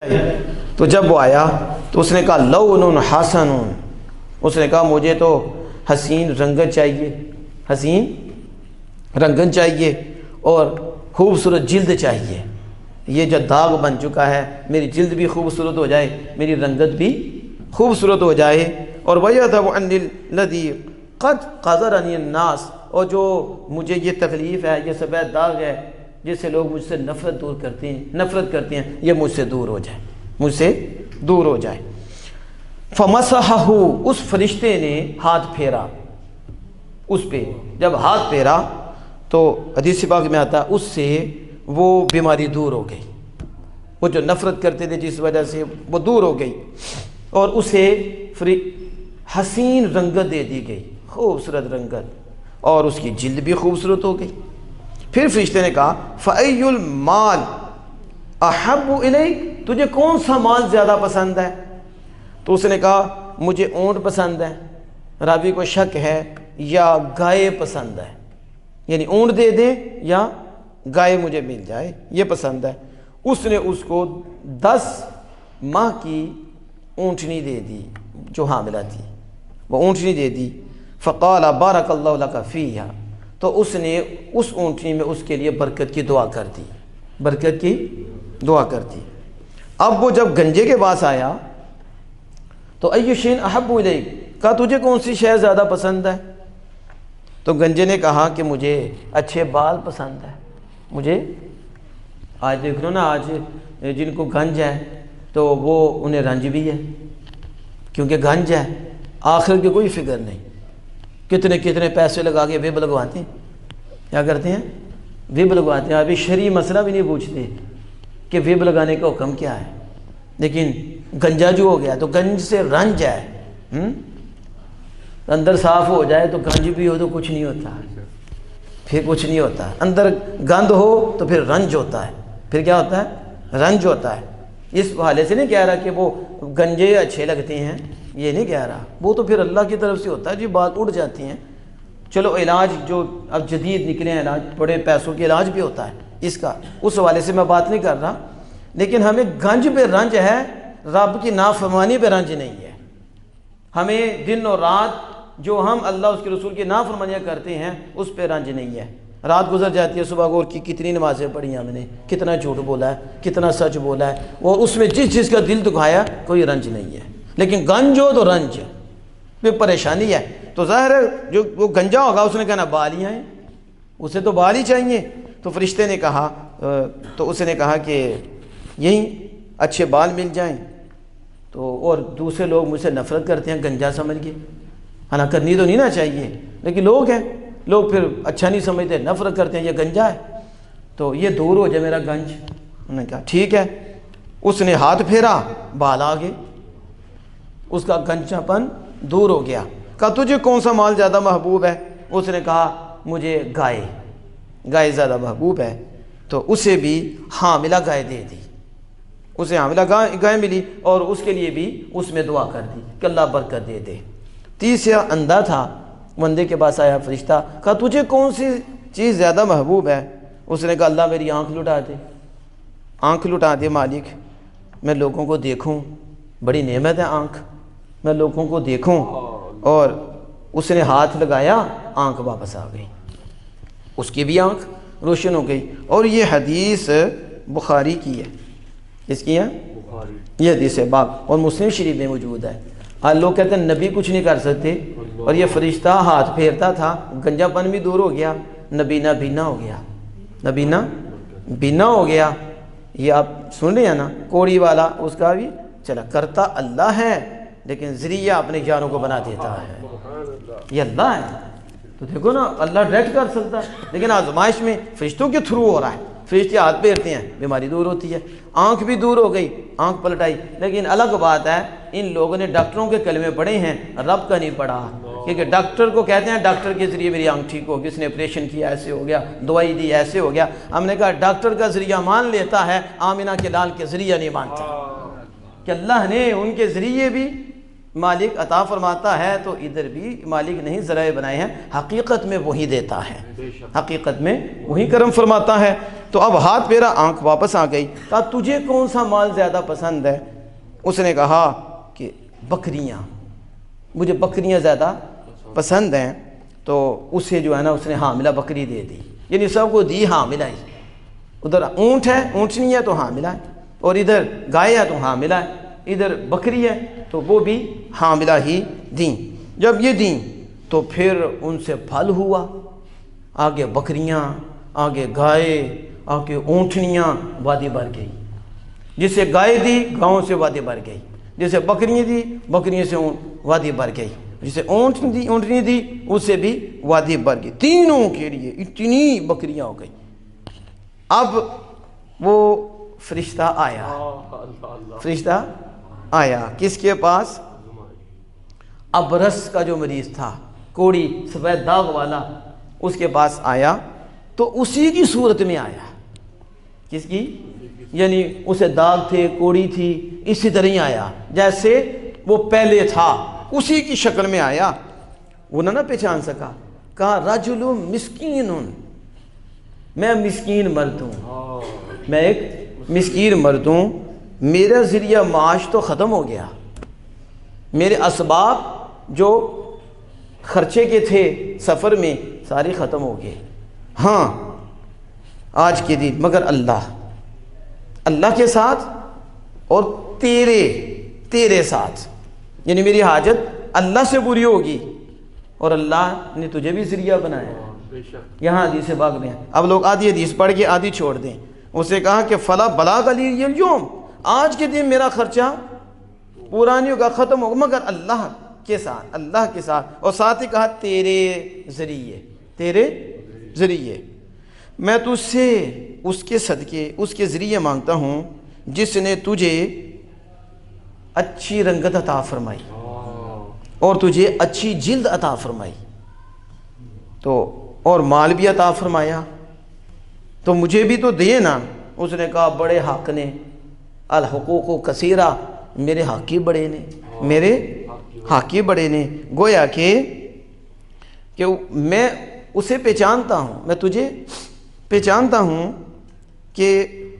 تو جب وہ آیا تو اس نے کہا لون حسن، اس نے کہا مجھے تو حسین رنگت چاہیے، حسین رنگت چاہیے اور خوبصورت جلد چاہیے، یہ جو داغ بن چکا ہے میری جلد بھی خوبصورت ہو جائے، میری رنگت بھی خوبصورت ہو جائے، اور وَيَذْهَبُ عَنِّي الَّذِي قَدْ قَذَرَنِي النَّاسُ، اور جو مجھے یہ تکلیف ہے، یہ سفید داغ ہے جس سے لوگ مجھ سے نفرت کرتے ہیں، یہ مجھ سے دور ہو جائے، مجھ سے دور ہو جائے۔ فَمَسَحَهُ، اس فرشتے نے ہاتھ پھیرا اس پہ، جب ہاتھ پھیرا تو حدیث پاک میں آتا ہے اس سے وہ بیماری دور ہو گئی، وہ جو نفرت کرتے تھے جس وجہ سے وہ دور ہو گئی، اور اسے حسین رنگت دے دی گئی، خوبصورت رنگت، اور اس کی جلد بھی خوبصورت ہو گئی۔ پھر فرشتے نے کہا فَأَيُّ الْمَالِ أَحَبُّ إِلَيْكَ، تجھے کون سا مال زیادہ پسند ہے؟ تو اس نے کہا مجھے اونٹ پسند ہے، راوی کو شک ہے، یا گائے پسند ہے، یعنی اونٹ دے دے یا گائے مجھے مل جائے، یہ پسند ہے۔ اس نے اس کو 10 ماہ کی اونٹنی دے دی جو حاملہ تھی، وہ اونٹنی دے دی۔ فقال بارک اللہ لک فیہا، تو اس نے اس اونٹنی میں اس کے لیے برکت کی دعا کر دی، برکت کی دعا کر دی۔ اب وہ جب گنجے کے پاس آیا تو ای شیء احب الیک، کہا تجھے کون سی شے زیادہ پسند ہے؟ تو گنجے نے کہا کہ مجھے اچھے بال پسند ہے، مجھے آج دیکھ لو نا، آج جن کو گنج ہے تو وہ انہیں رنج بھی ہے، کیونکہ گنج ہے، آخر کی کوئی فکر نہیں، کتنے کتنے پیسے لگا کے ویب لگواتے ہیں، کیا کرتے ہیں؟ ویب لگواتے ہیں، ابھی شرعی مسئلہ بھی نہیں پوچھتے کہ ویب لگانے کا حکم کیا ہے، لیکن گنجا جو ہو گیا تو گنج سے رنج ہے، اندر صاف ہو جائے تو گنج بھی ہو تو کچھ نہیں ہوتا، پھر کچھ نہیں ہوتا، اندر گند ہو تو پھر رنج ہوتا ہے، پھر کیا ہوتا ہے؟ رنج ہوتا ہے۔ اس حوالے سے نہیں کہہ رہا کہ وہ گنجے اچھے لگتے ہیں، یہ نہیں کہہ رہا، وہ تو پھر اللہ کی طرف سے ہوتا ہے جی، بات اڑ جاتی ہیں۔ چلو علاج جو اب جدید نکلے ہیں علاج، بڑے پیسوں کے علاج بھی ہوتا ہے اس کا، اس حوالے سے میں بات نہیں کر رہا، لیکن ہمیں گنج پہ رنج ہے، رب کی نافرمانی پہ رنج نہیں ہے۔ ہمیں دن اور رات جو ہم اللہ اس کے رسول کی نافرمانیاں کرتے ہیں اس پہ رنج نہیں ہے۔ رات گزر جاتی ہے، صبح گور کی کتنی نمازیں پڑھی ہم نے، کتنا جھوٹ بولا ہے، کتنا سچ بولا ہے، اور اس میں جس چیز کا دل دکھایا کوئی رنج نہیں ہے، لیکن گنج ہو تو رنج پہ پریشانی ہے۔ تو ظاہر ہے جو وہ گنجا ہوگا اس نے کہنا بال ہی آئیں، اسے تو بال ہی چاہیے۔ تو فرشتے نے کہا، تو اس نے کہا کہ یہیں اچھے بال مل جائیں، تو اور دوسرے لوگ مجھ سے نفرت کرتے ہیں، گنجا سمجھ کے، حالانکہ کرنی تو نہیں نا چاہیے، لیکن لوگ ہیں، لوگ پھر اچھا نہیں سمجھتے، نفرت کرتے ہیں، یہ گنجا ہے تو یہ دور ہو جائے میرا گنج۔ انہوں نے کہا ٹھیک ہے۔ اس نے ہاتھ پھیرا، بال آ گئے، اس کا گنجا پن دور ہو گیا۔ کہا تجھے کون سا مال زیادہ محبوب ہے؟ اس نے کہا مجھے گائے زیادہ محبوب ہے۔ تو اسے بھی حاملہ گائے دے دی، اسے حاملہ گائے ملی، اور اس کے لیے بھی اس میں دعا کر دی کہ اللہ برکت دے دے۔ تیسرا اندھا تھا، بندے کے پاس آیا فرشتہ، کہا تجھے کون سی چیز زیادہ محبوب ہے؟ اس نے کہا اللہ میری آنکھ لٹا دے، آنکھ لٹا دے مالک، میں لوگوں کو دیکھوں، بڑی نعمت ہے آنکھ، میں لوگوں کو دیکھوں۔ اور اس نے ہاتھ لگایا، آنکھ واپس آ گئی، اس کی بھی آنکھ روشن ہو گئی۔ اور یہ حدیث بخاری کی ہے، اس کی ہے یہ حدیث ہے باب، اور مسلم شریف میں موجود ہے۔ آج لوگ کہتے ہیں نبی کچھ نہیں کر سکتے، اور یہ فرشتہ ہاتھ پھیرتا تھا، گنجا پن بھی دور ہو گیا، نبینہ بینا ہو گیا، نبینہ بینا ہو گیا۔ یہ آپ سن رہے ہیں نا، کوڑی والا اس کا بھی چلا کرتا اللہ ہے، لیکن ذریعہ اپنے جانوں کو بنا دیتا ہے، یہ اللہ ہے۔ تو دیکھو نا، اللہ ڈائریکٹ کر سکتا ہے، لیکن آزمائش میں فرشتوں کے تھرو ہو رہا ہے، فرشتے ہاتھ پھیرتے ہیں، بیماری دور ہوتی ہے، آنکھ بھی دور ہو گئی، آنکھ پلٹائی۔ لیکن الگ بات ہے، ان لوگوں نے ڈاکٹروں کے کلمے پڑھے ہیں، رب کا نہیں پڑھا، کیونکہ ڈاکٹر کو کہتے ہیں ڈاکٹر کے ذریعے میری آنکھ ٹھیک ہوگی، اس نے آپریشن کیا ایسے ہو گیا، دوائی دی ایسے ہو گیا۔ ہم نے کہا ڈاکٹر کا ذریعہ مان لیتا ہے، آمنہ کے لال کے ذریعہ نہیں مانتا، کہ اللہ نے ان کے ذریعے بھی مالک عطا فرماتا ہے تو ادھر بھی مالک نہیں ذرائع بنائے ہیں، حقیقت میں وہی دیتا ہے، حقیقت میں وہی کرم فرماتا ہے۔ تو اب ہاتھ پھیرا، آنکھ واپس آ گئی، کہا تجھے کون سا مال زیادہ پسند ہے؟ اس نے کہا کہ بکریاں، مجھے بکریاں زیادہ پسند ہیں۔ تو اسے جو ہے نا اس نے حاملہ بکری دے دی، یعنی سب کو دی حاملہ ہی، ادھر اونٹ ہے، اونٹنی ہے تو حاملہ ہے، اور ادھر گائے ہے تو حاملہ ہے، ادھر بکری ہے تو وہ بھی حاملہ ہی دیں۔ جب یہ دیں تو پھر ان سے پھل ہوا، آگے بکریاں، آگے گائے، آگے اونٹنیاں، وادی بھر گئی۔ جسے گائے دی گاؤں سے وادی بھر گئی، جسے بکریاں دی بکریوں سے وادی بھر گئی، جسے اونٹنی دی اس سے بھی وادی بھر گئی، تینوں کے لیے اتنی بکریاں ہو گئی۔ اب وہ فرشتہ آیا، فرشتہ آیا کس کے پاس؟ ابرس کا جو مریض تھا، کوڑی سفید داغ والا، اس کے پاس آیا تو اسی کی صورت میں آیا۔ کس کی؟ یعنی اسے داغ تھے، کوڑی تھی، اسی طرح ہی آیا جیسے وہ پہلے تھا، اسی کی شکل میں آیا۔ وہ نہ پہچان سکا، کہا رجل مسکین، میں مسکین مرد ہوں، میں ایک مسکین مرد ہوں، میرا ذریعہ معاش تو ختم ہو گیا، میرے اسباب جو خرچے کے تھے سفر میں سارے ختم ہو گئے، ہاں آج کے دن مگر اللہ کے ساتھ اور تیرے ساتھ، یعنی میری حاجت اللہ سے پوری ہوگی اور اللہ نے تجھے بھی ذریعہ بنایا۔ یہاں حدیث پاک میں اب لوگ آدھی حدیث پڑھ کے آدھی چھوڑ دیں۔ اسے کہا کہ فلا بلاغ علی اليوم، آج کے دن میرا خرچہ پورا نہیں ہوگا، ختم ہوگا، مگر اللہ کے ساتھ، اور ساتھ ہی کہا تیرے ذریعے میں تجھ سے اس کے صدقے، اس کے ذریعے مانگتا ہوں جس نے تجھے اچھی رنگت عطا فرمائی اور تجھے اچھی جلد عطا فرمائی، تو اور مال بھی عطا فرمایا، تو مجھے بھی تو دے نا۔ اس نے کہا بڑے حق نے، الحقوق کثیرہ، میرے حق ہی بڑے نے، گویا کہ میں اسے پہچانتا ہوں، میں تجھے پہچانتا ہوں، کہ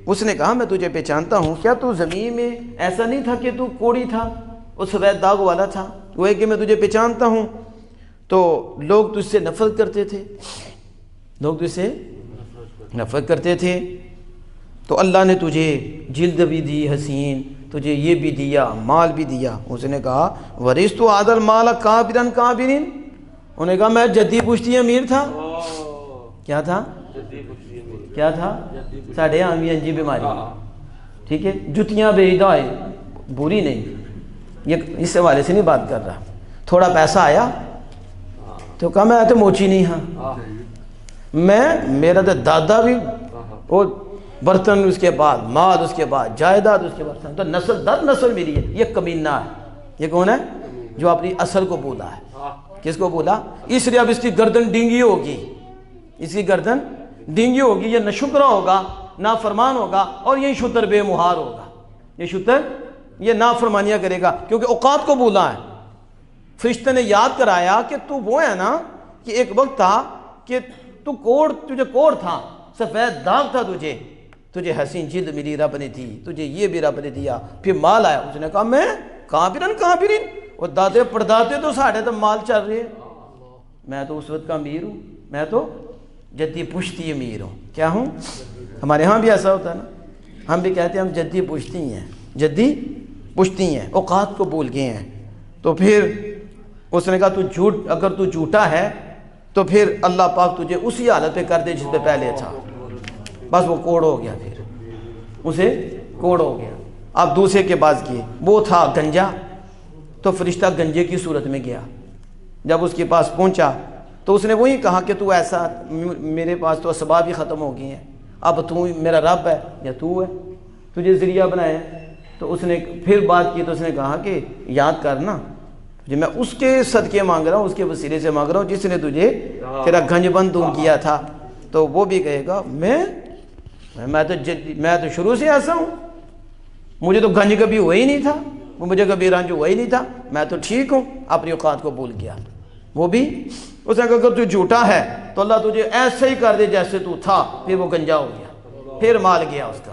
اس نے کہا میں تجھے پہچانتا ہوں، کیا تو زمین میں ایسا نہیں تھا کہ تو کوڑی تھا، وہ سفید داغ والا تھا؟ وہ ہے کہ میں تجھے پہچانتا ہوں، تو لوگ تجھ سے نفرت کرتے تھے، تو اللہ نے تجھے جلد بھی دی حسین، تجھے یہ بھی دیا، مال بھی دیا۔ اس نے کہا ورثت هذا المال کابرا، انہوں نے کہا میں جدی پشتی امیر تھا۔ کیا تھا؟ ساڑھے عامی انجی بیماری، ٹھیک ہے، جتیاں بھیجتا ہے، بری نہیں، یہ اس حوالے سے نہیں بات کر رہا۔ تھوڑا پیسہ آیا تو کہا میں تو موچی نہیں ہاں، میرا تو دادا بھی، اور برتن اس کے بعد، مال اس کے بعد، جائیداد اس کے بعد، تو نسل در نسل میری ہے۔ یہ کمینہ ہے، یہ کون ہے؟ جو اپنی اصل کو بولا ہے۔ کس کو بولا؟ اس لیے اب اس کی گردن ڈینگی ہوگی، یہ نہ شکرہ ہوگا، نہ فرمان ہوگا، اور یہ شتر بے مہار ہوگا، یہ نافرمانیاں کرے گا، کیونکہ اوقات کو بولا ہے۔ فرشتے نے یاد کرایا کہ تو وہ ہے نا کہ ایک وقت تھا کہ تجھے کوڑ تھا، سفید داغ تھا، تجھے حسین جلد ملی رب نے دی، تجھے یہ بھی رب نے دیا، پھر مال آیا۔ اس نے کہا میں کابرن، اور دادے پردادے تو ساڑھے تو مال چل رہے، میں تو اس وقت کا امیر ہوں، میں تو جدی پشتی امیر ہوں۔ کیا ہوں؟ ہمارے ہاں بھی ایسا ہوتا ہے نا، ہم بھی کہتے ہیں ہم جدی پشتی ہیں، اوقات کو بھول گئے ہیں۔ تو پھر اس نے کہا اگر تو جھوٹا ہے تو پھر اللہ پاک تجھے اسی حالت پہ کر دے جس پہ پہلے تھا۔ بس وہ کوڑ ہو گیا، پھر اسے کوڑ ہو گیا۔ اب دوسرے کے پاس گئے، وہ تھا گنجا، تو فرشتہ گنجے کی صورت میں گیا۔ جب اس کے پاس پہنچا تو اس نے وہی کہا کہ تو ایسا، میرے پاس تو اسباب ہی ختم ہو گئی ہیں، اب تو میرا رب ہے یا تو ہے، تجھے ذریعہ بنایا۔ تو اس نے پھر بات کی، تو اس نے کہا کہ یاد کرنا، میں اس کے صدقے مانگ رہا ہوں، اس کے وسیلے سے مانگ رہا ہوں جس نے تجھے تیرا گنج بند دور کیا تھا۔ تو وہ بھی کہے گا میں تو شروع سے ایسا ہوں، مجھے تو گنج کبھی ہوا ہی نہیں تھا، وہ مجھے کبھی رنج ہوا ہی نہیں تھا، میں تو ٹھیک ہوں، اپنی اوقات کو بھول گیا۔ وہ بھی اس نے کہا اگر تو جھوٹا ہے تو اللہ تجھے ایسے ہی کر دے جیسے تو تھا۔ پھر وہ گنجا ہو گیا، پھر مال گیا، اس کا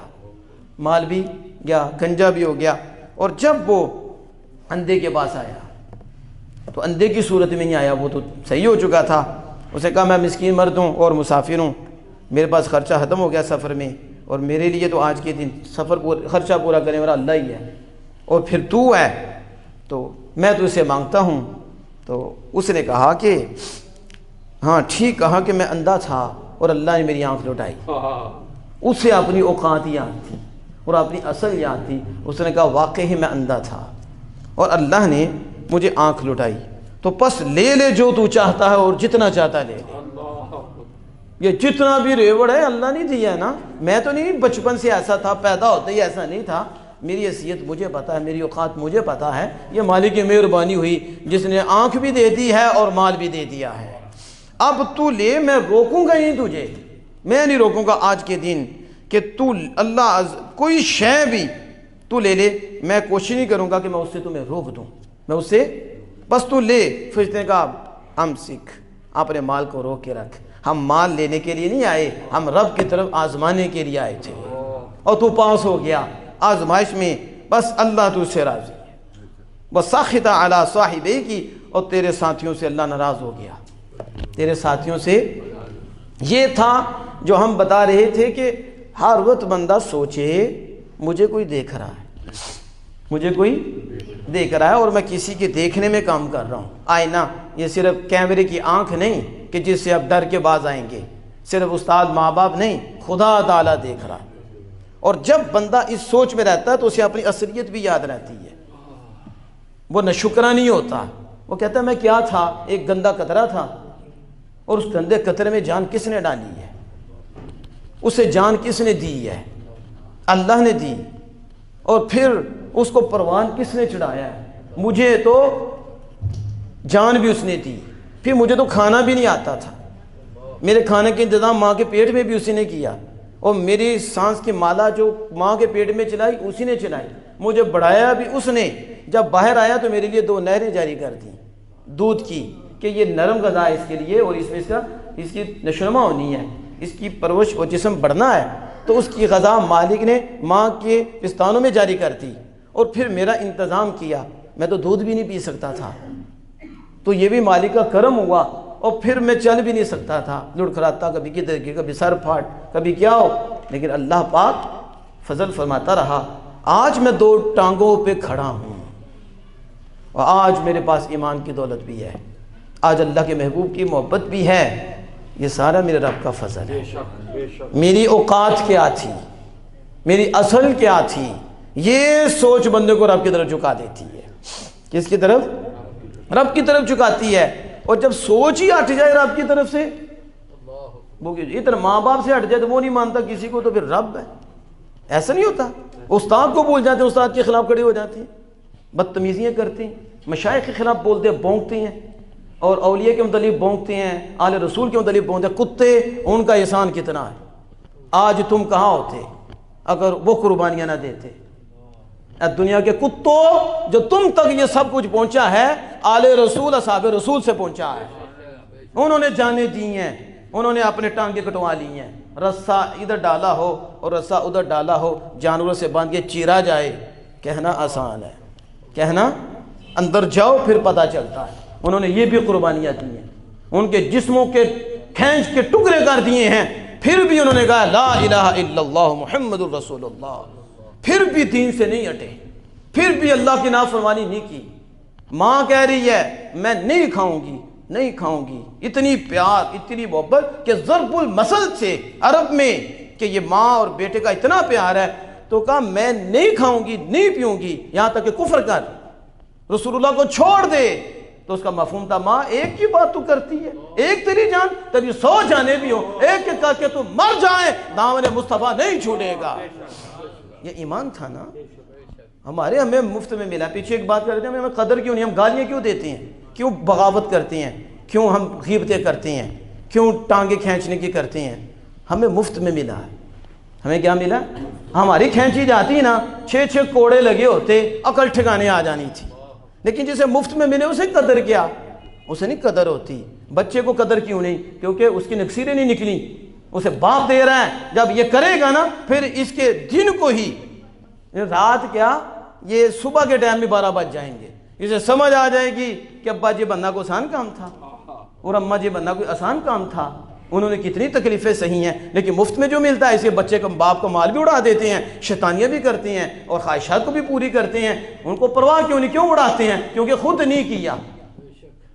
مال بھی گیا، گنجا بھی ہو گیا۔ اور جب وہ اندھے کے پاس آیا تو اندھے کی صورت میں نہیں آیا، وہ تو صحیح ہو چکا تھا۔ اس نے کہا میں مسکین مرد ہوں اور مسافر ہوں، میرے پاس خرچہ ختم ہو گیا سفر میں، اور میرے لیے تو آج کے دن خرچہ پورا کرنے والا اللہ ہی ہے، اور پھر تو ہے تو میں تو اسے مانگتا ہوں۔ تو اس نے کہا کہ ہاں ٹھیک کہا کہ میں اندھا تھا اور اللہ نے میری آنکھ لوٹائی۔ اسے اپنی اوقات یاد تھی اور اپنی اصل یاد تھی۔ اس نے کہا واقعی میں اندھا تھا اور اللہ نے مجھے آنکھ لوٹائی، تو پس لے لے جو تو چاہتا ہے اور جتنا چاہتا ہے لے لے۔ یہ جتنا بھی ریوڑ ہے اللہ نے دیا ہے نا، میں تو نہیں بچپن سے ایسا تھا، پیدا ہوتے ہی ایسا نہیں تھا، میری حیثیت مجھے پتا ہے، میری اوقات مجھے پتا ہے، یہ مالک کی مہربانی ہوئی جس نے آنکھ بھی دے دی ہے اور مال بھی دے دیا ہے۔ اب تو لے، میں روکوں گا ہی تجھے، میں نہیں روکوں گا آج کے دن کہ تو اللہ کوئی شے بھی تو لے لے، میں کوشش نہیں کروں گا کہ میں اس سے تمہیں روک دوں، میں اس سے بس تو لے۔ فرشتے نے کہا ہم سکھ اپنے مال کو روک کے رکھ، ہم مال لینے کے لیے نہیں آئے، ہم رب کی طرف آزمانے کے لیے آئے تھے، اور تو پاس ہو گیا آزمائش میں، بس اللہ تو سے راضی ہے، بس ساخط علی صاحبے کی، اور تیرے ساتھیوں سے اللہ ناراض ہو گیا، تیرے ساتھیوں سے۔ یہ تھا جو ہم بتا رہے تھے کہ ہر وقت بندہ سوچے مجھے کوئی دیکھ رہا ہے، مجھے کوئی دیکھ رہا ہے، اور میں کسی کے دیکھنے میں کام کر رہا ہوں۔ آئینہ یہ صرف کیمرے کی آنکھ نہیں کہ جس سے اب ڈر کے باز آئیں گے، صرف استاد ماں باپ نہیں، خدا تعالیٰ دیکھ رہا ہے۔ اور جب بندہ اس سوچ میں رہتا ہے تو اسے اپنی اصلیت بھی یاد رہتی ہے، وہ ناشکرا نہیں ہوتا، وہ کہتا ہے میں کیا تھا، ایک گندا قطرہ تھا، اور اس گندے قطرے میں جان کس نے ڈالی ہے، اسے جان کس نے دی ہے، اللہ نے دی، اور پھر اس کو پروان کس نے چڑھایا ہے، مجھے تو جان بھی اس نے دی، پھر مجھے تو کھانا بھی نہیں آتا تھا، میرے کھانے کے انتظام ماں کے پیٹ میں بھی اسی نے کیا، اور میری سانس کی مالا جو ماں کے پیٹ میں چلائی اسی نے چلائی، مجھے بڑھایا بھی اس نے، جب باہر آیا تو میرے لیے 2 نہریں جاری کر دیں دودھ کی کہ یہ نرم غذا ہے اس کے لیے، اور اس میں اس کی نشوونما ہونی ہے، اس کی پرورش اور جسم بڑھنا ہے، تو اس کی غذا مالک نے ماں کے پستانوں میں جاری کر دی، اور پھر میرا انتظام کیا، میں تو دودھ بھی نہیں پی سکتا تھا، تو یہ بھی مالک کا کرم ہوا، اور پھر میں چل بھی نہیں سکتا تھا، لڑکھڑاتا کبھی کدھر کی، کبھی سر پھاٹ، کبھی کیا ہو، لیکن اللہ پاک فضل فرماتا رہا، آج میں 2 ٹانگوں پہ کھڑا ہوں، اور آج میرے پاس ایمان کی دولت بھی ہے، آج اللہ کے محبوب کی محبت بھی ہے، یہ سارا میرے رب کا فضل ہے۔ میری اوقات کیا تھی، میری اصل کیا تھی، یہ سوچ بندے کو رب کی طرف جھکا دیتی ہے۔ کس کی طرف؟ رب کی طرف جھکاتی ہے، اور جب سوچ ہی ہٹ جائے رب کی طرف سے، وہ ادھر ماں باپ سے ہٹ جائے تو وہ نہیں مانتا کسی کو، تو پھر رب ہے، ایسا نہیں ہوتا۔ استاد کو بھول جاتے ہیں، استاد کے خلاف کھڑے ہو جاتے ہیں، بدتمیزیاں کرتے ہیں، مشائخ کے خلاف بولتے ہیں، بونکتے ہیں، اور اولیاء کے متعلق بونکتے ہیں، آل رسول کے متعلق بونکتے ہیں، کتے ان کا احسان کتنا ہے، آج تم کہاں ہوتے اگر وہ قربانیاں نہ دیتے، دنیا کے کتوں جو تم تک یہ سب کچھ پہنچا ہے، آل رسول اصحاب رسول سے پہنچا ہے، انہوں نے جانیں دی ہیں، انہوں نے اپنے ٹانگیں کٹوا لی ہیں، رسہ ادھر ڈالا ہو اور رسہ ادھر ڈالا ہو، جانوروں سے باندھ کے چیرا جائے، کہنا آسان ہے، کہنا اندر جاؤ پھر پتہ چلتا ہے۔ انہوں نے یہ بھی قربانیاں دی ہیں، ان کے جسموں کے کھینچ کے ٹکڑے کر دیے ہیں، پھر بھی انہوں نے کہا لا الہ الا اللہ محمد الرسول اللہ، پھر بھی دین سے نہیں ہٹے، پھر بھی اللہ کی نافرمانی نہیں کی۔ ماں کہہ رہی ہے میں نہیں کھاؤں گی، نہیں کھاؤں گی، اتنی پیار، اتنی محبت کہ ضرب المثل سے عرب میں کہ یہ ماں اور بیٹے کا اتنا پیار ہے، تو کہا میں نہیں کھاؤں گی، نہیں پیوں گی، یہاں تک کہ کفر کر، رسول اللہ کو چھوڑ دے۔ تو اس کا مفہوم تھا ماں ایک ہی بات تو کرتی ہے، ایک تیری جان، تیری 100 جانیں بھی ہو، ایک ایک کر کے تو مر جائیں، دامن مصطفیٰ نہیں چھوڑے گا۔ یہ ایمان تھا نا، ہمیں مفت میں ملا۔ پیچھے ایک بات کرتے ہیں، ہمیں قدر کیوں نہیں، ہم گالیاں کیوں دیتے ہیں، کیوں بغاوت کرتے ہیں، کیوں ہم غیبتیں کرتے ہیں، کیوں ٹانگیں کھینچنے کی کرتے ہیں، ہمیں مفت میں ملا ہے۔ ہمیں کیا ملا؟ ہماری کھینچی جاتی نا 6 کوڑے لگے ہوتے، عقل ٹھکانے آ جانی تھی، لیکن جسے مفت میں ملے اسے قدر کیا؟ اسے نہیں قدر ہوتی۔ بچے کو قدر کیوں نہیں؟ کیونکہ اس کی نکسیریں نہیں نکلی، اسے باپ دے رہا ہے، جب یہ کرے گا نا پھر اس کے دن کو ہی، رات کیا یہ صبح کے ٹائم میں 12 بج جائیں گے، اسے سمجھ آ جائے گی کہ ابا جی بننا کوئی آسان کام تھا اور اماں جی بننا کوئی آسان کام تھا، انہوں نے کتنی تکلیفیں سہی ہیں، لیکن مفت میں جو ملتا ہے اسے بچے کا باپ کا مال بھی اڑا دیتے ہیں، شیطانیاں بھی کرتے ہیں اور خواہشات کو بھی پوری کرتے ہیں۔ ان کو پرواہ کیوں نہیں؟ کیوں اڑاتے ہیں؟ کیونکہ خود نہیں کیا،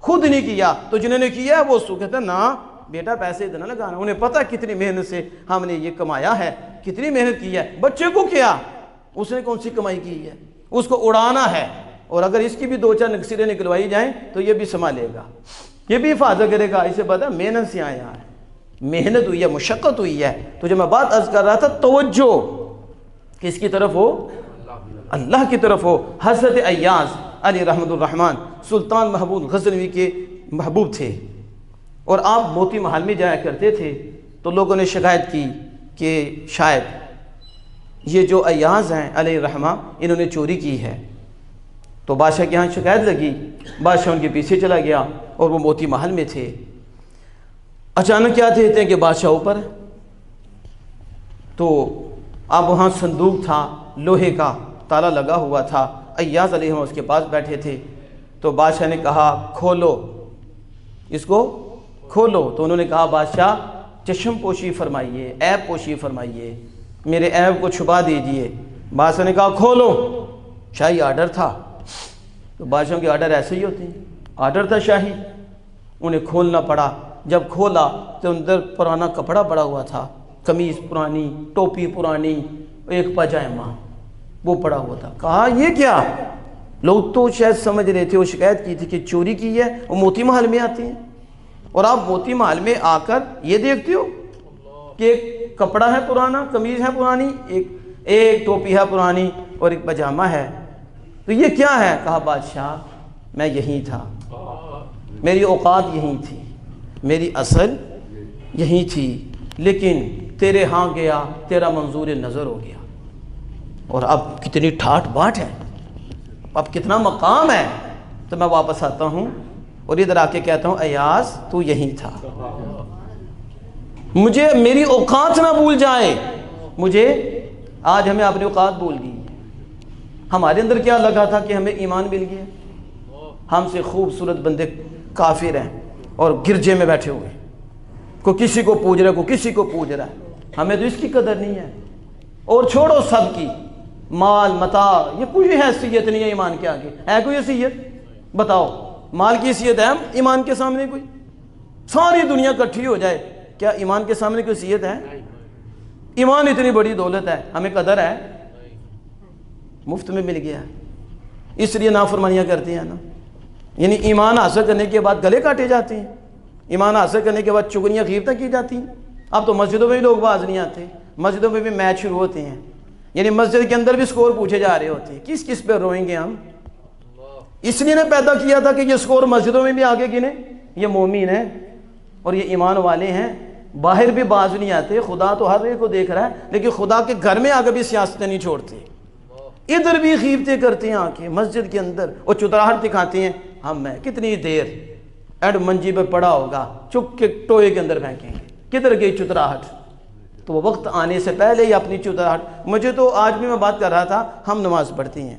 خود نہیں کیا۔ تو جنہوں نے کیا وہ کہتے ہیں نا بیٹا پیسے اتنا لگانا، انہیں پتہ کتنی محنت سے ہم نے یہ کمایا ہے، کتنی محنت کی ہے۔ بچے کو کیا؟ اس نے کون سی کمائی کی ہے؟ اس کو اڑانا ہے، اور اگر اس کی بھی 2-4 نکسیریں نکلوائی جائیں تو یہ بھی سنبھالے گا، یہ بھی حفاظت کرے گا۔ اسے پتہ محنت سے آیا ہے، محنت ہوئی ہے، مشقت ہوئی ہے۔ تو جو میں بات عرض کر رہا تھا، توجہ کس کی طرف ہو؟ اللہ کی طرف ہو۔ حضرت ایاز علی رحمۃ الرحمن سلطان محمود غزنوی کے محبوب تھے، اور آپ موتی محل میں جایا کرتے تھے، تو لوگوں نے شکایت کی کہ شاید یہ جو ایاز ہیں علیہ الرحمہ انہوں نے چوری کی ہے۔ تو بادشاہ کے ہاں شکایت لگی، بادشاہ ان کے پیچھے چلا گیا، اور وہ موتی محل میں تھے۔ اچانک کیا دیکھتے ہیں کہ بادشاہ اوپر ہے، تو اب وہاں صندوق تھا لوہے کا، تالا لگا ہوا تھا، ایاز علیہ اس کے پاس بیٹھے تھے۔ تو بادشاہ نے کہا کھولو اس کو، کھولو۔ تو انہوں نے کہا بادشاہ چشم پوشی فرمائیے، عیب پوشی فرمائیے، میرے عیب کو چھپا دیجئے۔ بادشاہ نے کہا کھولو، شاہی آرڈر تھا، تو بادشاہوں کے آرڈر ایسے ہی ہوتے ہیں، آرڈر تھا شاہی، انہیں کھولنا پڑا۔ جب کھولا تو اندر پرانا کپڑا پڑا ہوا تھا، قمیض پرانی، ٹوپی پرانی، ایک پاجامہ وہ پڑا ہوا تھا۔ کہا یہ کیا؟ لوگ تو شاید سمجھ رہے تھے، وہ شکایت کی تھی کہ چوری کی ہے، وہ موتی محل میں آتے ہیں، اور آپ موتی محل میں آ کر یہ دیکھتے ہو کہ ایک کپڑا ہے پرانا، قمیض ہے پرانی، ایک ٹوپی ہے پرانی اور ایک پاجامہ ہے، تو یہ کیا ہے؟ کہا بادشاہ میں یہیں تھا، میری اوقات یہیں تھی، میری اصل یہیں تھی، لیکن تیرے ہاں گیا، تیرا منظور نظر ہو گیا، اور اب کتنی ٹھاٹ باٹ ہے، اب کتنا مقام ہے، تو میں واپس آتا ہوں اور ادھر آ کے کہتا ہوں ایاز تو یہیں تھا، مجھے میری اوقات نہ بھول جائے۔ مجھے آج ہمیں اپنی اوقات بھول گئی، ہمارے اندر کیا لگا تھا کہ ہمیں ایمان مل گیا، ہم سے خوبصورت بندے کافر ہیں اور گرجے میں بیٹھے ہوئے، کوئی کسی کو پوج رہا ہے، کوئی کسی کو پوج رہا ہے، ہمیں تو اس کی قدر نہیں ہے۔ اور چھوڑو سب کی، مال متاع یہ کوئی حیثیت نہیں ہے ایمان کے آگے، ہے کوئی حیثیت؟ بتاؤ مال کی حیثیت ہے ایمان کے سامنے؟ کوئی ساری دنیا اکٹھی ہو جائے، کیا ایمان کے سامنے کوئی حیثیت ہے؟ ایمان اتنی بڑی دولت ہے، ہمیں قدر ہے؟ مفت میں مل گیا، اس لیے نافرمانیاں کرتے ہیں نا، یعنی ایمان حاصل کرنے کے بعد گلے کاٹے جاتے ہیں، ایمان حاصل کرنے کے بعد چگلیاں غیبتیں کی جاتی ہیں۔ اب تو مسجدوں میں بھی لوگ باز نہیں آتے، مسجدوں میں بھی میچ شروع ہوتے ہیں، یعنی مسجد کے اندر بھی سکور پوچھے جا رہے ہوتے ہیں، کس کس پہ روئیں گے ہم؟ اس لیے نے پیدا کیا تھا کہ یہ سکور مسجدوں میں بھی آگے گنے، یہ مومن ہیں اور یہ ایمان والے ہیں، باہر بھی باز نہیں آتے، خدا تو ہر ایک کو دیکھ رہا ہے، لیکن خدا کے گھر میں آگے بھی سیاستیں نہیں چھوڑتے، ادھر بھی غیبتیں کرتے ہیں آکے مسجد کے اندر، اور چتراہٹ دکھاتے ہیں ہم میں کتنی دیر ایڈ منجی پہ پڑا ہوگا، چک کے ٹوئے کے اندر پھینکیں گے، کدھر گئی چتراہٹ؟ تو وہ وقت آنے سے پہلے ہی اپنی چتراہٹ۔ مجھے تو آج بھی میں بات کر رہا تھا، ہم نماز پڑھتے ہیں،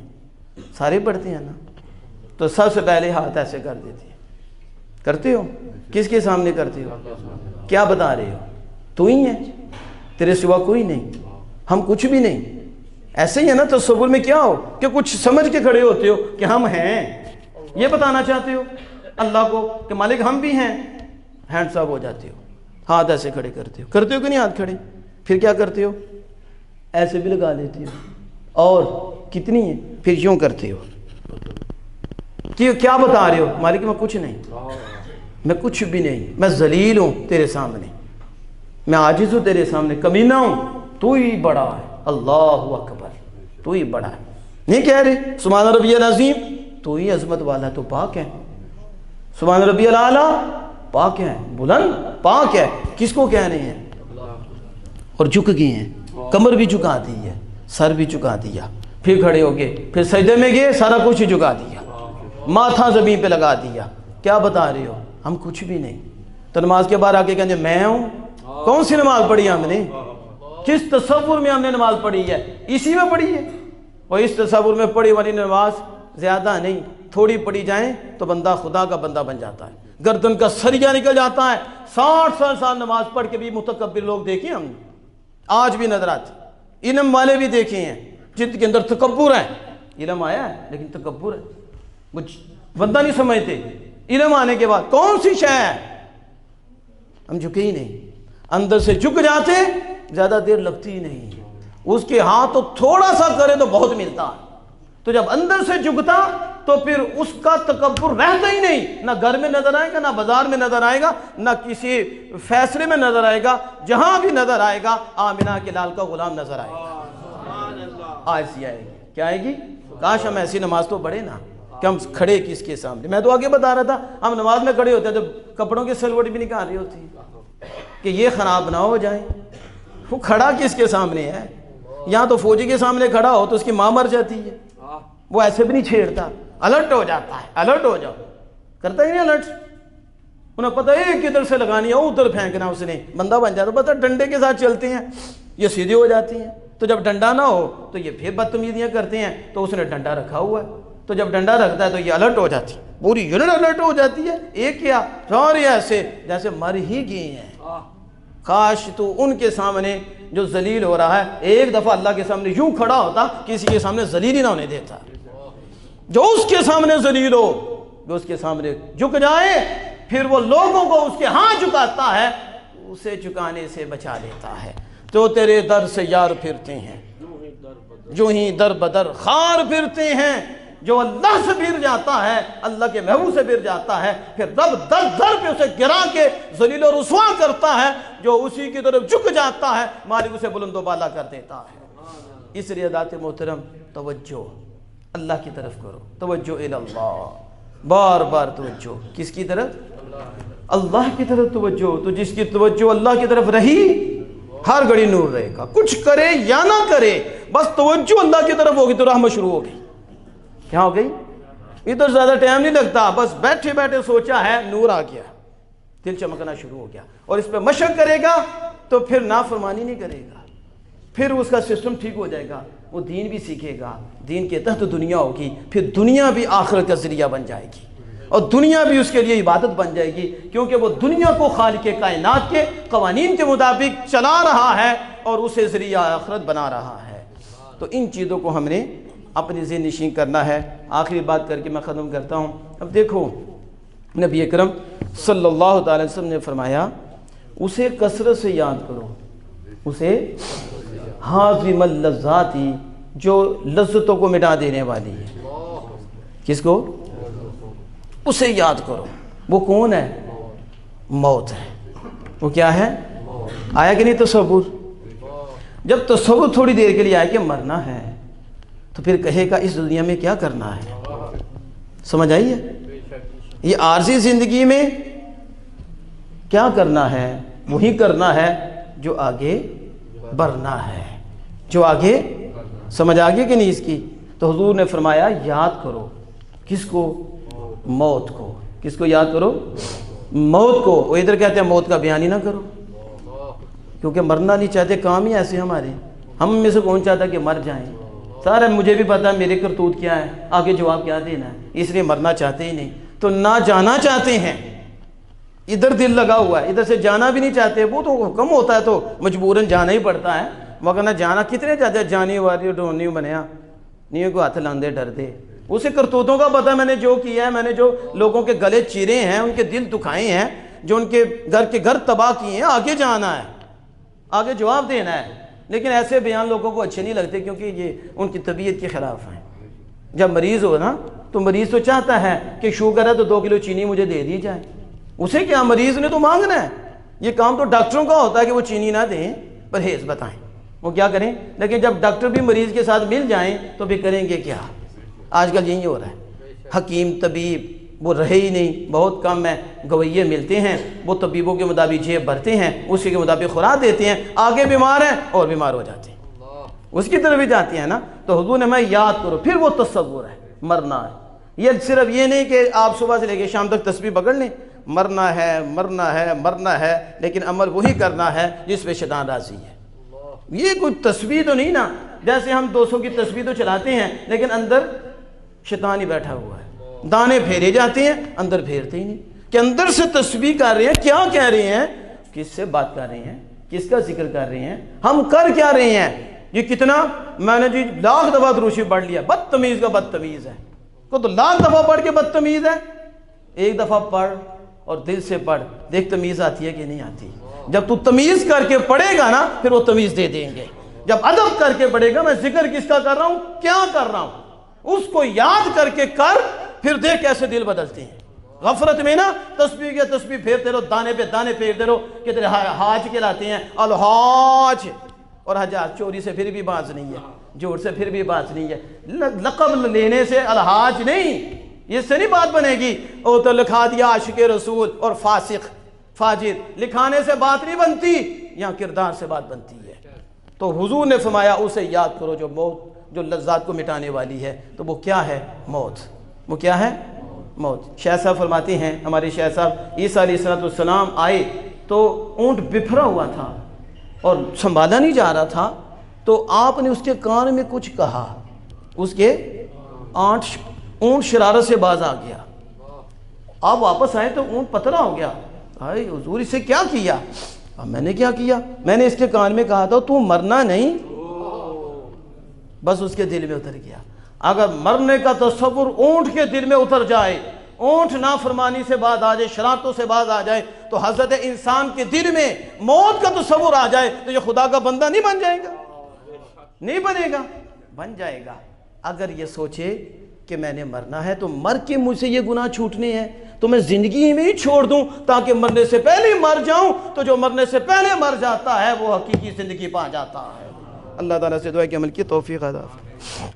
سارے پڑھتے ہیں نا، تو سب سے پہلے ہاتھ ایسے کر دیتے ہیں، کرتے ہو؟ کس کے سامنے کرتے ہو؟ کیا بتا رہے ہو؟ تو ہی ہے، تیرے سوا کوئی نہیں، ہم کچھ بھی نہیں، ایسے ہی ہے نا تصور میں کیا ہو کہ کچھ سمجھ کے کھڑے ہوتے ہو کہ ہم ہیں، یہ بتانا چاہتے ہو اللہ کو کہ مالک ہم بھی ہیں، ہینڈز اپ ہو جاتے ہو، ہاتھ ایسے کھڑے کرتے ہو کہ نہیں ہاتھ کھڑے؟ پھر کیا کرتے ہو؟ ایسے بھی لگا لیتے ہو، اور کتنی ہے پھر یوں کرتے ہو کہ کیا بتا رہے ہو؟ مالک میں کچھ نہیں، میں کچھ بھی نہیں، میں ذلیل ہوں تیرے سامنے، میں عاجز ہوں تیرے سامنے، کمینہ ہوں، تو ہی بڑا ہے، اللہ اکبر، تو ہی بڑا ہے، نہیں کہہ رہے سبحان ربی العظیم، تو ہی عظمت والا، تو پاک ہے، سبحان ربی الاعلیٰ، پاک ہے، بلند پاک ہے، کس کو کہہ رہے ہیں؟ اور جھک گئے ہیں، کمر بھی جھکا دی ہے، سر بھی جھکا دیا، پھر کھڑے ہو گئے، پھر سجدے میں گئے، سارا کچھ ہی جھکا دیا، ماتھا زمین پہ لگا دیا۔ کیا بتا رہے ہو؟ ہم کچھ بھی نہیں۔ تو نماز کے بعد آ کے کہیں میں ہوں؟ کون سی نماز پڑھی ہم نے؟ کس تصور میں ہم نے نماز پڑھی ہے؟ اسی میں پڑھی ہے۔ اور اس تصور میں پڑھی والی نماز زیادہ نہیں، تھوڑی پڑھی جائیں تو بندہ خدا کا بندہ بن جاتا ہے، گردن کا سریا نکل جاتا ہے۔ 60 سال نماز پڑھ کے بھی متکبر لوگ دیکھے ہم نے، آج بھی نظر آتے۔ علم والے بھی دیکھے ہیں جن کے اندر تکبر ہے، علم آیا ہے لیکن تکبر ہے، کچھ بندہ نہیں سمجھتے۔ علم آنے کے بعد کون سی شے ہے؟ ہم جھکے ہی نہیں، اندر سے جھک جاتے، زیادہ دیر لگتی ہی نہیں۔ اس کے ہاتھ تو تھوڑا سا کرے تو بہت ملتا ہے، تو جب اندر سے جھکتا تو پھر اس کا تکبر رہتا ہی نہیں، نہ گھر میں نظر آئے گا، نہ بازار میں نظر آئے گا، نہ کسی فیصلے میں نظر آئے گا، جہاں بھی نظر آئے گا آمنہ کے لال کا غلام نظر آئے گا۔ ایسی آئے گی، کیا آئے گی؟ کاش ہم ایسی نماز تو پڑھے نا کہ ہم کھڑے کس کے سامنے۔ میں تو آگے بتا رہا تھا، ہم نماز میں کھڑے ہوتے ہیں جب کپڑوں کی سلوٹ بھی نکال رہی ہوتی ہے کہ یہ خراب نہ ہو جائیں۔ وہ کھڑا کس کے سامنے ہے؟ یہاں تو فوجی کے سامنے کھڑا ہو تو اس کی ماں مر جاتی ہے، وہ ایسے بھی نہیں چھیڑتا، الرٹ ہو جاتا ہے، الرٹ ہو جاؤ، کرتا ہی نہیں الرٹ۔ انہیں پتہ ہے کدھر سے لگانی ہے، ادھر پھینکنا، اس نے بندہ بن جاتا۔ پتہ ڈنڈے کے ساتھ چلتے ہیں، یہ سیدھی ہو جاتی ہیں، تو جب ڈنڈا نہ ہو تو یہ پھر بدتمیزیاں کرتے ہیں، تو اس نے ڈنڈا رکھا ہوا ہے، تو جب ڈنڈا رکھتا ہے تو یہ الرٹ ہو جاتی ہے، پوری یونٹ الرٹ ہو جاتی ہے۔ ایک کیا سارے ایسے جیسے مر ہی گئے ہیں۔ کاش تو ان کے سامنے جو ذلیل ہو رہا ہے ایک دفعہ اللہ کے سامنے یوں کھڑا ہوتا، کسی کے سامنے ذلیل ہی نہ ہونے دیتا۔ جو اس کے سامنے ذلیل ہو، جو اس کے سامنے جھک جائے، پھر وہ لوگوں کو اس کے ہاں جھکاتا ہے، اسے جھکانے سے بچا لیتا ہے۔ تو تیرے در سے یار پھرتے ہیں، جو ہی در بدر خار پھرتے ہیں۔ جو اللہ سے پھر جاتا ہے، اللہ کے محبوب سے پھر جاتا ہے، پھر رب در در پہ اسے گرا کے ذلیل و رسوا کرتا ہے۔ جو اسی کی طرف جھک جاتا ہے، مالک اسے بلند و بالا کر دیتا ہے۔ اس لیے ذات محترم توجہ اللہ کی طرف کرو، توجہ اللہ، بار بار توجہ کس کی طرف؟ اللہ کی طرف توجہ۔ تو جس کی توجہ اللہ کی طرف رہی، ہر گھڑی نور رہے گا، کچھ کرے یا نہ کرے، بس توجہ اللہ کی طرف ہوگی تو رحمت شروع ہوگی۔ کیا ہو گئی؟ ادھر زیادہ ٹائم نہیں لگتا، بس بیٹھے بیٹھے سوچا ہے، نور آ گیا، دل چمکنا شروع ہو گیا، اور اس پہ مشق کرے گا تو پھر نافرمانی نہیں کرے گا، پھر اس کا سسٹم ٹھیک ہو جائے گا، وہ دین بھی سیکھے گا، دین کے تحت دنیا ہوگی، پھر دنیا بھی آخرت کا ذریعہ بن جائے گی، اور دنیا بھی اس کے لیے عبادت بن جائے گی، کیونکہ وہ دنیا کو خالق کائنات کے قوانین کے مطابق چلا رہا ہے اور اسے ذریعہ آخرت بنا رہا ہے۔ تو ان چیزوں کو ہم نے اپنی ذہن نشین کرنا ہے۔ آخری بات کر کے میں ختم کرتا ہوں۔ اب دیکھو نبی اکرم صلی اللہ تعالی وسلم نے فرمایا اسے کثرت سے یاد کرو، اسے حاضم اللذات، جو لذتوں کو مٹا دینے والی ہے۔ کس کو؟ اسے یاد کرو۔ وہ کون ہے؟ موت ہے۔ وہ کیا ہے؟ آیا کہ نہیں تصور؟ جب تصور تھوڑی دیر کے لیے آئے کہ مرنا ہے تو پھر کہے گا اس دنیا میں کیا کرنا ہے؟ سمجھ آئی ہے؟ یہ عارضی زندگی میں کیا کرنا ہے؟ وہی کرنا ہے جو آگے بڑھنا ہے، جو آگے، سمجھ آگے کہ نہیں اس کی؟ تو حضور نے فرمایا یاد کرو، کس کو؟ موت کو۔ کس کو یاد کرو؟ موت کو۔ وہ ادھر کہتے ہیں موت کا بیان ہی نہ کرو، کیونکہ مرنا نہیں چاہتے، کام ہی ایسے ہمارے، ہم میں سے کون چاہتا کہ مر جائیں؟ سارا مجھے بھی پتا ہے میرے کرتوت کیا ہے، آگے جواب کیا دینا ہے، اس لیے مرنا چاہتے ہی نہیں، تو نہ جانا چاہتے ہیں، ادھر دل لگا ہوا ہے، ادھر سے جانا بھی نہیں چاہتے، وہ تو حکم ہوتا ہے تو مجبوراً جانا ہی پڑتا ہے، مگر نہ جانا کتنے چاہتے ہیں؟ جانی واری ڈونی بنیا نہیں کو ہاتھ لاندے ڈر دے۔ اسے کرتوتوں کا پتہ، میں نے جو کیا ہے، میں نے جو لوگوں کے گلے چیرے ہیں، ان کے دل دکھائے ہیں، جو ان کے گھر تباہ کیے ہیں، آگے جانا ہے، آگے جواب دینا ہے۔ لیکن ایسے بیان لوگوں کو اچھے نہیں لگتے، کیونکہ یہ ان کی طبیعت کے خلاف ہیں۔ جب مریض ہو نا تو مریض تو چاہتا ہے کہ شوگر ہے تو 2 کلو چینی مجھے دے دی جائے، اسے کیا، مریض نے تو مانگنا ہے۔ یہ کام تو ڈاکٹروں کا ہوتا ہے کہ وہ چینی نہ دیں، پرہیز بتائیں، وہ کیا کریں۔ لیکن جب ڈاکٹر بھی مریض کے ساتھ مل جائیں تو پھر کریں گے کیا؟ آج کل یہی ہو رہا ہے، حکیم طبیب وہ رہے ہی نہیں، بہت کم ہے، گویے ملتے ہیں، وہ طبیبوں کے مطابق جیب بھرتے ہیں، اسی کے مطابق خوراک دیتے ہیں، آگے بیمار ہیں اور بیمار ہو جاتے ہیں۔ اس کی طرف بھی جاتی ہیں نا. تو حضور نے میں یاد کرو, پھر وہ تصور ہے مرنا ہے. یہ صرف یہ نہیں کہ آپ صبح سے لے کے شام تک تسبیح پکڑ لیں, مرنا ہے مرنا ہے مرنا ہے, لیکن عمل وہی کرنا ہے جس پہ شیطان راضی ہے. یہ کوئی تسبیح تو نہیں نا, جیسے ہم 200 کی تسبیح تو چلاتے ہیں لیکن اندر شیطان ہی بیٹھا ہوا ہے. دانے پھیرے جاتے ہیں, اندر پھیرتے ہی نہیں, کہ اندر سے تسبیح کر رہے ہیں, کیا کہہ رہے ہیں, کس سے بات کر رہے ہیں, کس کا ذکر کر رہے ہیں, ہم کر کیا رہے ہیں. یہ کتنا میں نے جی لاکھ دفعہ دروشی پڑھ لیا, بدتمیز کا بدتمیز ہے. کو تو لاکھ دفعہ پڑھ کے بدتمیز ہے. ایک دفعہ پڑھ اور دل سے پڑھ, دیکھ تمیز آتی ہے کہ نہیں آتی. جب تو تمیز کر کے پڑھے گا نا, پھر وہ تمیز دے دیں گے. جب ادب کر کے پڑھے گا, میں ذکر کس کا کر رہا ہوں, کیا کر رہا ہوں, اس کو یاد کر کے کر, پھر دیکھ کیسے دل بدلتے ہیں. غفلت میں نا تسبیح کے تسبیح پھیرتے رہو, دانے پہ دانے پھیرتے رہو, کہ تیرے حاج کہلاتے ہیں, الحاج. اور حجاج چوری سے پھر بھی باز نہیں ہے, جھوٹ سے پھر بھی باز نہیں ہے. لقب لینے سے الحاج نہیں, یہ سے نہیں بات بنے گی. او تو لکھا دیا عاشق رسول اور فاسق فاجر, لکھانے سے بات نہیں بنتی, یہاں کردار سے بات بنتی ہے. تو حضور نے فرمایا اسے یاد کرو جو موت, جو لذات کو مٹانے والی ہے. تو وہ کیا ہے, موت. وہ کیا ہے, موت. شیخ صاحب فرماتے ہیں, ہمارے شیخ صاحب, عیسیٰ علیہ السلام آئے تو اونٹ بپھرا ہوا تھا اور سنبھالا نہیں جا رہا تھا, تو آپ نے اس کے کان میں کچھ کہا, اس کے اونٹ شرارت سے باز آ گیا. آپ واپس آئے تو اونٹ پتلا ہو گیا. آئے حضور اسے کیا کیا؟ میں نے کیا کیا, میں نے اس کے کان میں کہا تھا تو مرنا نہیں. بس اس کے دل میں اتر گیا. اگر مرنے کا تصور اونٹ کے دل میں اتر جائے, اونٹ نافرمانی سے باز آ جائے, شرارتوں سے باز آ جائے, تو حضرت انسان کے دل میں موت کا تصور آ جائے, تو یہ خدا کا بندہ نہیں بن جائے گا, نہیں بنے گا, بن جائے گا. اگر یہ سوچے کہ میں نے مرنا ہے تو مر کے مجھ سے یہ گناہ چھوٹنے ہیں, تو میں زندگی میں ہی چھوڑ دوں تاکہ مرنے سے پہلے مر جاؤں. تو جو مرنے سے پہلے مر جاتا ہے وہ حقیقی زندگی پا جاتا ہے. اللہ تعالیٰ سے دعا ہے کہ عمل کی توفیق عطا فرمائے.